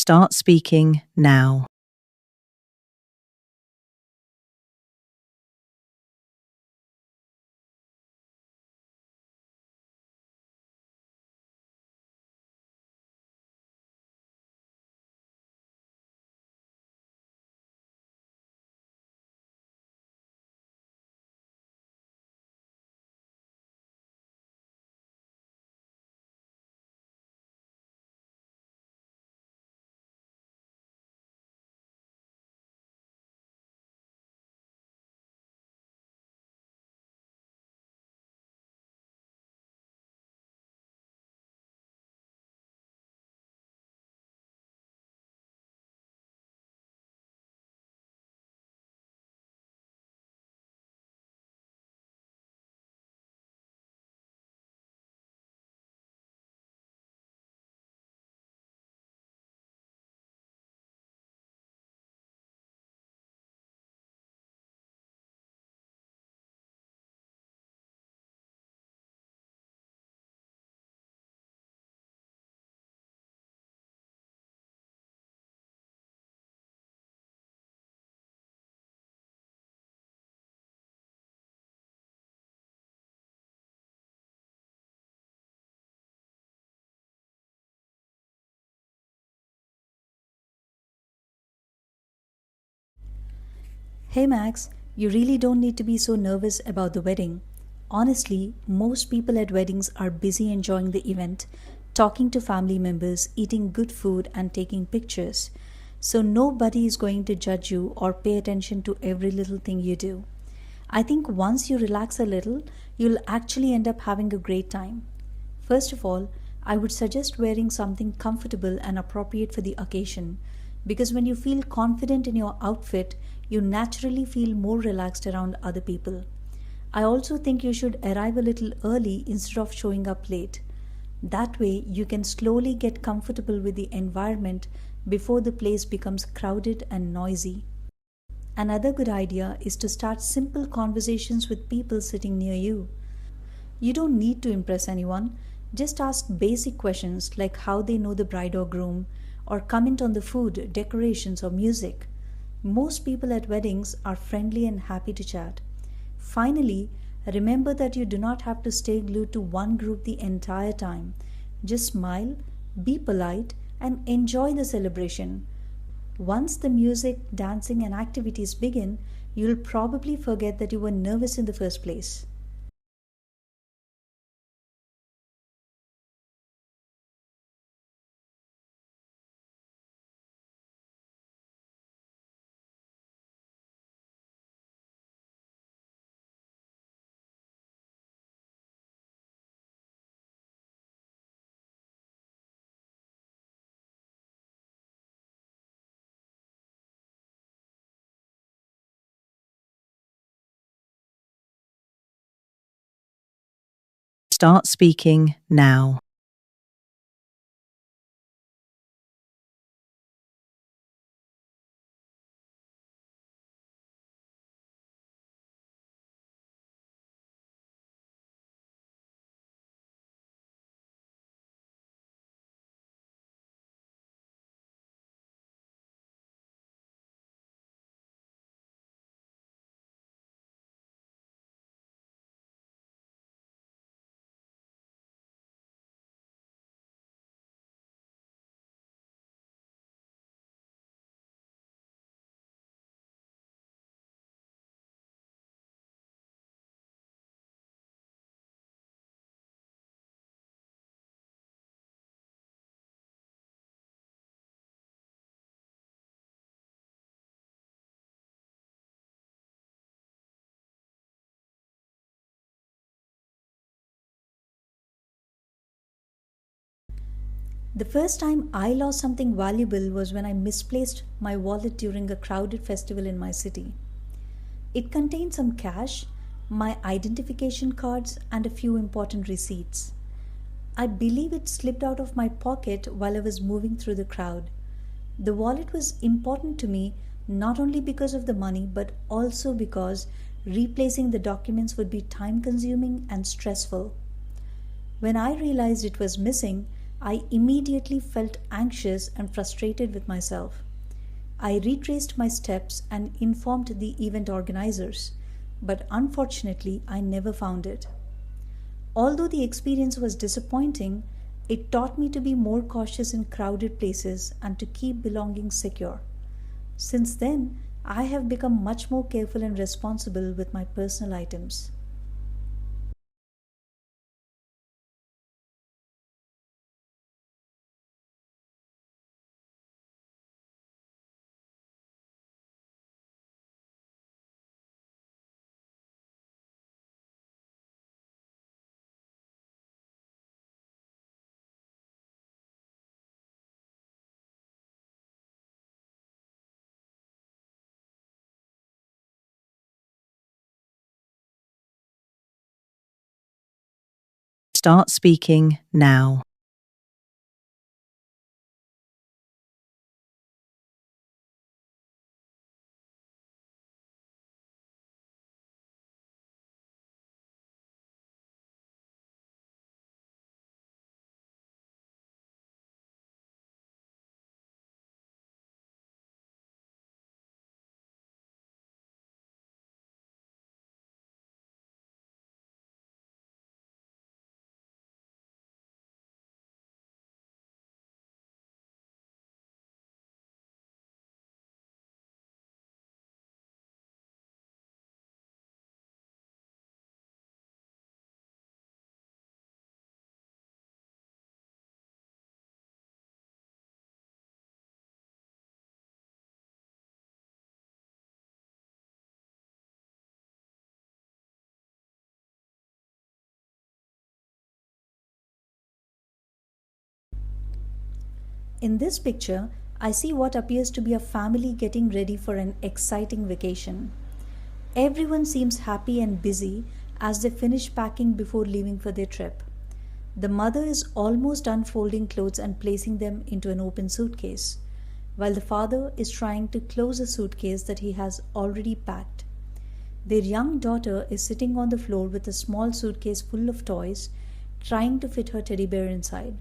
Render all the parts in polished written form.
Start speaking now. Hey Max, you really don't need to be so nervous about the wedding. Honestly, most people at weddings are busy enjoying the event, talking to family members, eating good food, and taking pictures. So nobody is going to judge you or pay attention to every little thing you do. I think once you relax a little, you'll actually end up having a great time. First of all, I would suggest wearing something comfortable and appropriate for the occasion because when you feel confident in your outfit, you naturally feel more relaxed around other people. I also think you should arrive a little early instead of showing up late. That way, you can slowly get comfortable with the environment before the place becomes crowded and noisy. Another good idea is to start simple conversations with people sitting near you. You don't need to impress anyone, just ask basic questions like how they know the bride or groom, or comment on the food, decorations, or music. Most people at weddings are friendly and happy to chat. Finally, remember that you do not have to stay glued to one group the entire time. Just smile, be polite, and enjoy the celebration. Once the music, dancing, and activities begin, you'll probably forget that you were nervous in the first place. Start speaking now. The first time I lost something valuable was when I misplaced my wallet during a crowded festival in my city. It contained some cash, my identification cards, and a few important receipts. I believe it slipped out of my pocket while I was moving through the crowd. The wallet was important to me not only because of the money but also because replacing the documents would be time consuming and stressful. When I realized it was missing, I immediately felt anxious and frustrated with myself. I retraced my steps and informed the event organizers, but unfortunately, I never found it. Although the experience was disappointing, it taught me to be more cautious in crowded places and to keep belongings secure. Since then, I have become much more careful and responsible with my personal items. Start speaking now. In this picture, I see what appears to be a family getting ready for an exciting vacation. Everyone seems happy and busy as they finish packing before leaving for their trip. The mother is almost unfolding clothes and placing them into an open suitcase, while the father is trying to close a suitcase that he has already packed. Their young daughter is sitting on the floor with a small suitcase full of toys, trying to fit her teddy bear inside.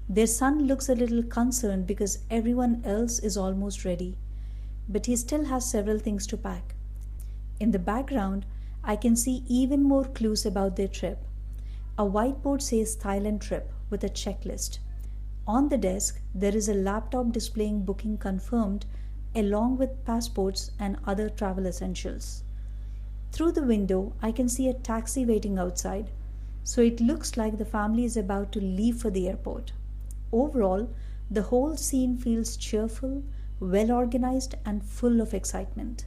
Their son looks a little concerned because everyone else is almost ready, but he still has several things to pack. In the background, I can see even more clues about their trip. A whiteboard says Thailand trip with a checklist. On the desk, there is a laptop displaying booking confirmed along with passports and other travel essentials. Through the window, I can see a taxi waiting outside, so it looks like the family is about to leave for the airport. Overall, the whole scene feels cheerful, well organized, and full of excitement.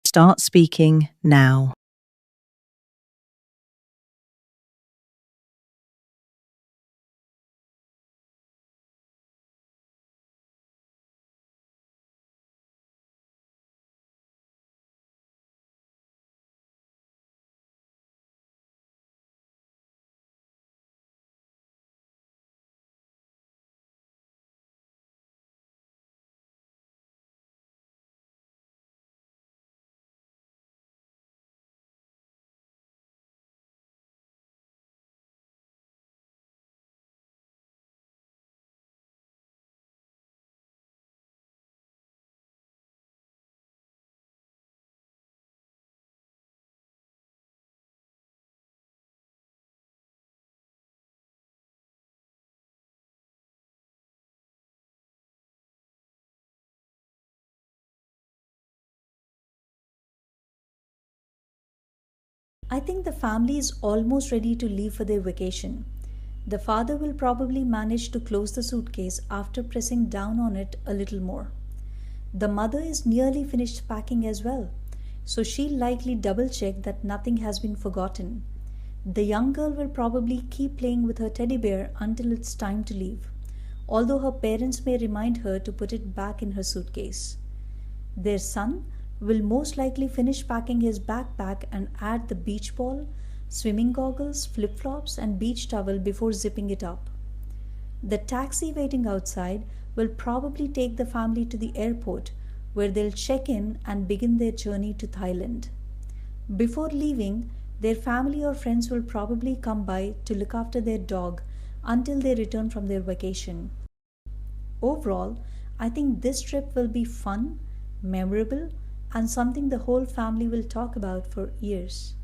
Start speaking now. I think the family is almost ready to leave for their vacation. The father will probably manage to close the suitcase after pressing down on it a little more. The mother is nearly finished packing as well, so she'll likely double check that nothing has been forgotten. The young girl will probably keep playing with her teddy bear until it's time to leave, although her parents may remind her to put it back in her suitcase. Their son will most likely finish packing his backpack and add the beach ball, swimming goggles, flip flops, and beach towel before zipping it up. The taxi waiting outside will probably take the family to the airport where they'll check in and begin their journey to Thailand. Before leaving, their family or friends will probably come by to look after their dog until they return from their vacation. Overall, I think this trip will be fun, memorable, and something the whole family will talk about for years.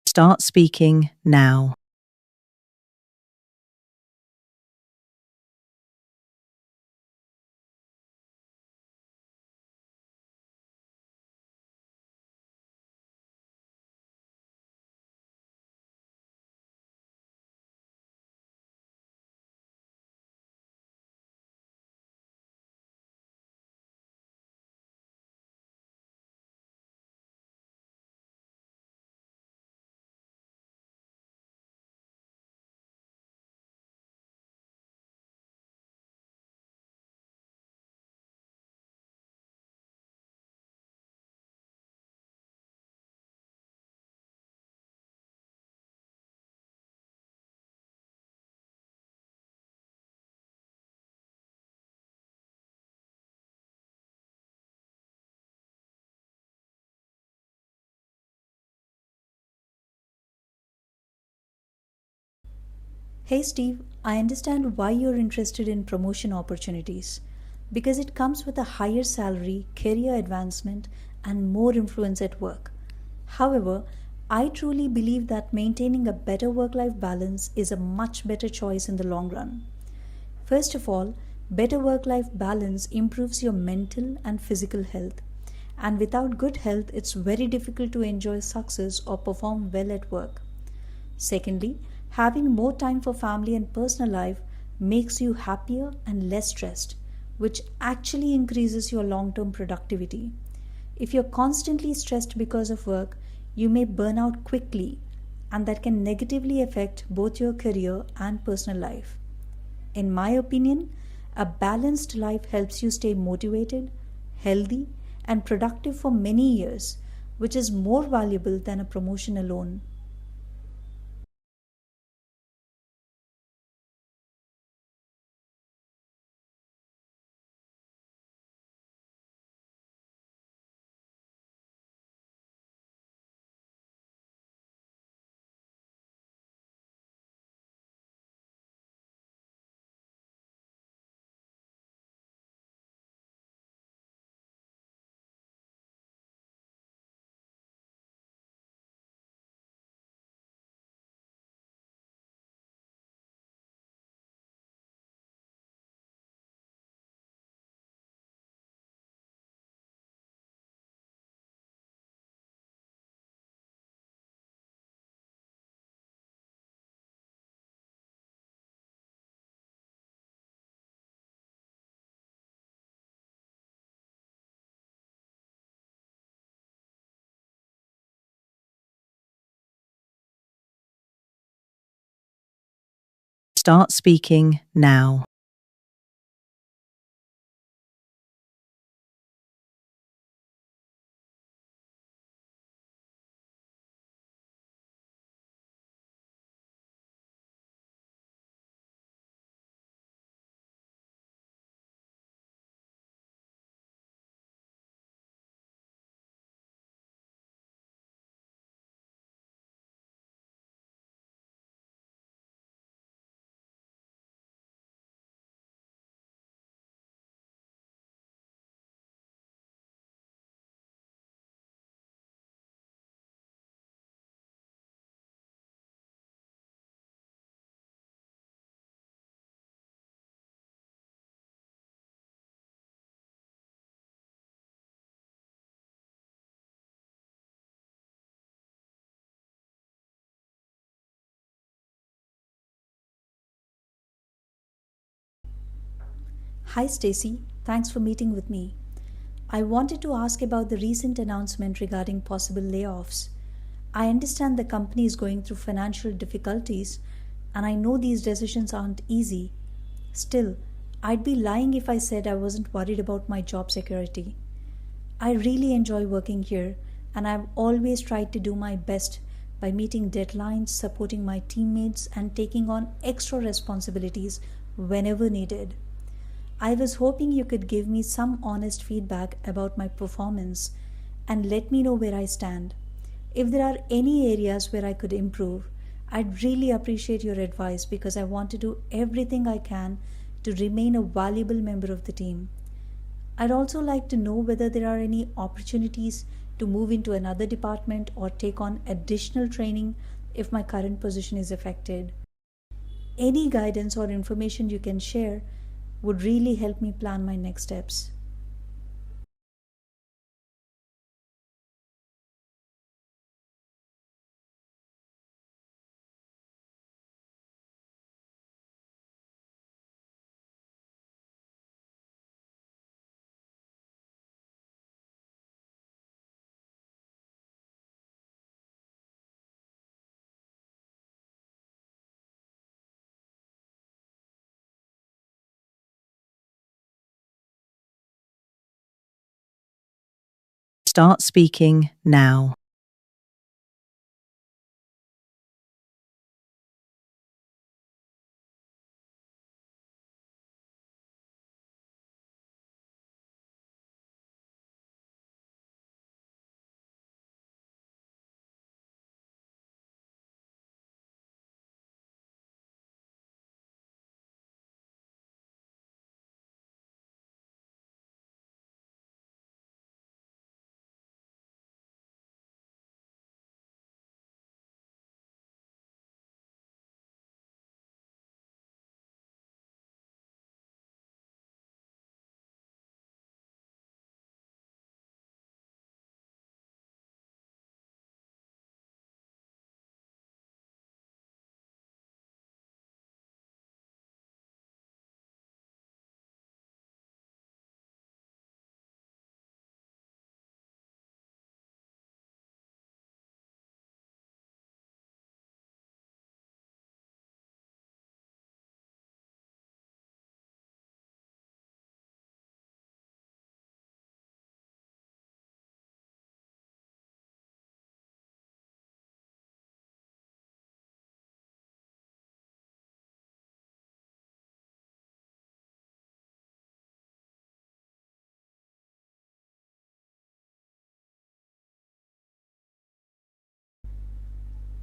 Start speaking now. Hey Steve, I understand why you're interested in promotion opportunities because it comes with a higher salary, career advancement, and more influence at work. However, I truly believe that maintaining a better work life balance is a much better choice in the long run. First of all, better work life balance improves your mental and physical health. And without good health, it's very difficult to enjoy success or perform well at work. Secondly, having more time for family and personal life makes you happier and less stressed, which actually increases your long term productivity. If you're constantly stressed because of work, you may burn out quickly, and that can negatively affect both your career and personal life. In my opinion, a balanced life helps you stay motivated, healthy, and productive for many years, which is more valuable than a promotion alone. Start speaking now. Hi Stacy, thanks for meeting with me. I wanted to ask about the recent announcement regarding possible layoffs. I understand the company is going through financial difficulties, and I know these decisions aren't easy. Still, I'd be lying if I said I wasn't worried about my job security. I really enjoy working here, and I've always tried to do my best by meeting deadlines, supporting my teammates, and taking on extra responsibilities whenever needed. I was hoping you could give me some honest feedback about my performance and let me know where I stand. If there are any areas where I could improve, I'd really appreciate your advice because I want to do everything I can to remain a valuable member of the team. I'd also like to know whether there are any opportunities to move into another department or take on additional training if my current position is affected. Any guidance or information you can share would really help me plan my next steps. Start speaking now.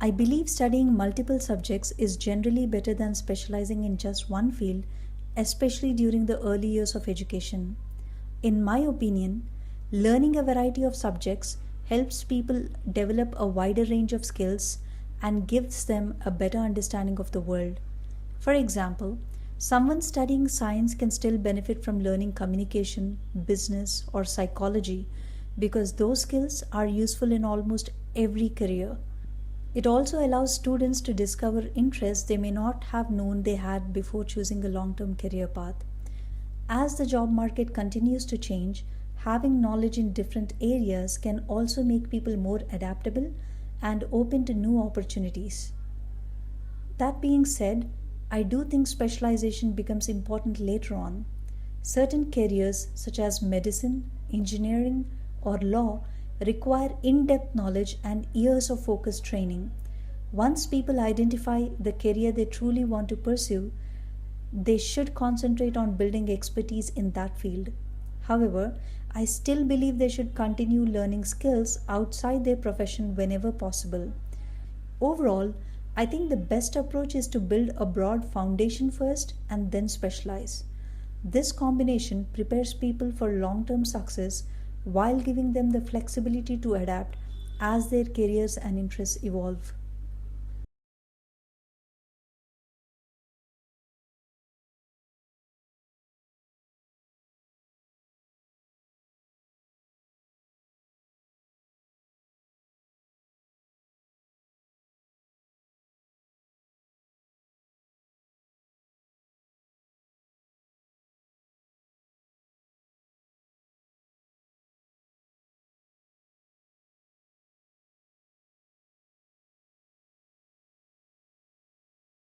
I believe studying multiple subjects is generally better than specializing in just one field, especially during the early years of education. In my opinion, learning a variety of subjects helps people develop a wider range of skills and gives them a better understanding of the world. For example, someone studying science can still benefit from learning communication, business, or psychology because those skills are useful in almost every career. It also allows students to discover interests they may not have known they had before choosing a long term career path. As the job market continues to change, having knowledge in different areas can also make people more adaptable and open to new opportunities. That being said, I do think specialization becomes important later on. Certain careers, such as medicine, engineering, or law, require in depth knowledge and years of focused training. Once people identify the career they truly want to pursue, they should concentrate on building expertise in that field. However, I still believe they should continue learning skills outside their profession whenever possible. Overall, I think the best approach is to build a broad foundation first and then specialize. This combination prepares people for long term success while giving them the flexibility to adapt as their careers and interests evolve.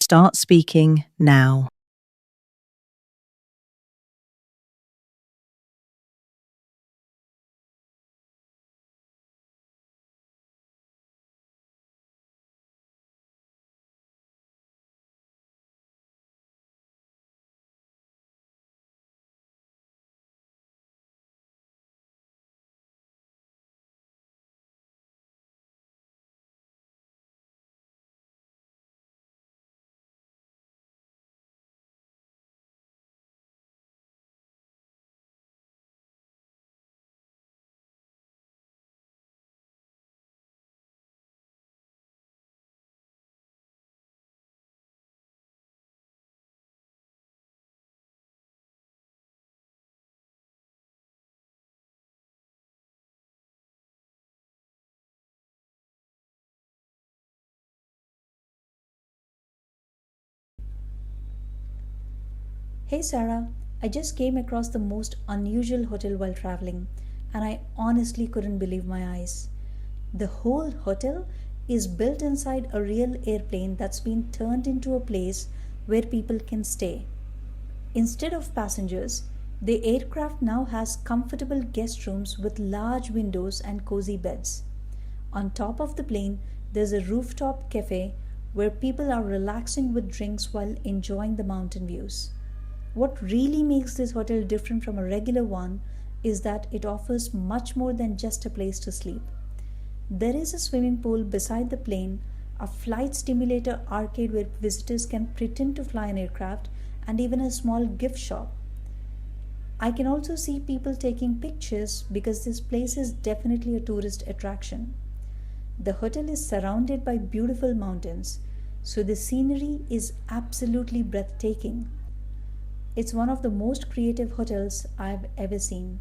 Start speaking now. Hey Sarah, I just came across the most unusual hotel while traveling, and I honestly couldn't believe my eyes. The whole hotel is built inside a real airplane that's been turned into a place where people can stay. Instead of passengers, the aircraft now has comfortable guest rooms with large windows and cozy beds. On top of the plane, there's a rooftop cafe where people are relaxing with drinks while enjoying the mountain views. What really makes this hotel different from a regular one is that it offers much more than just a place to sleep. There is a swimming pool beside the plane, a flight simulator arcade where visitors can pretend to fly an aircraft, and even a small gift shop. I can also see people taking pictures because this place is definitely a tourist attraction. The hotel is surrounded by beautiful mountains, so the scenery is absolutely breathtaking. It's one of the most creative hotels I've ever seen.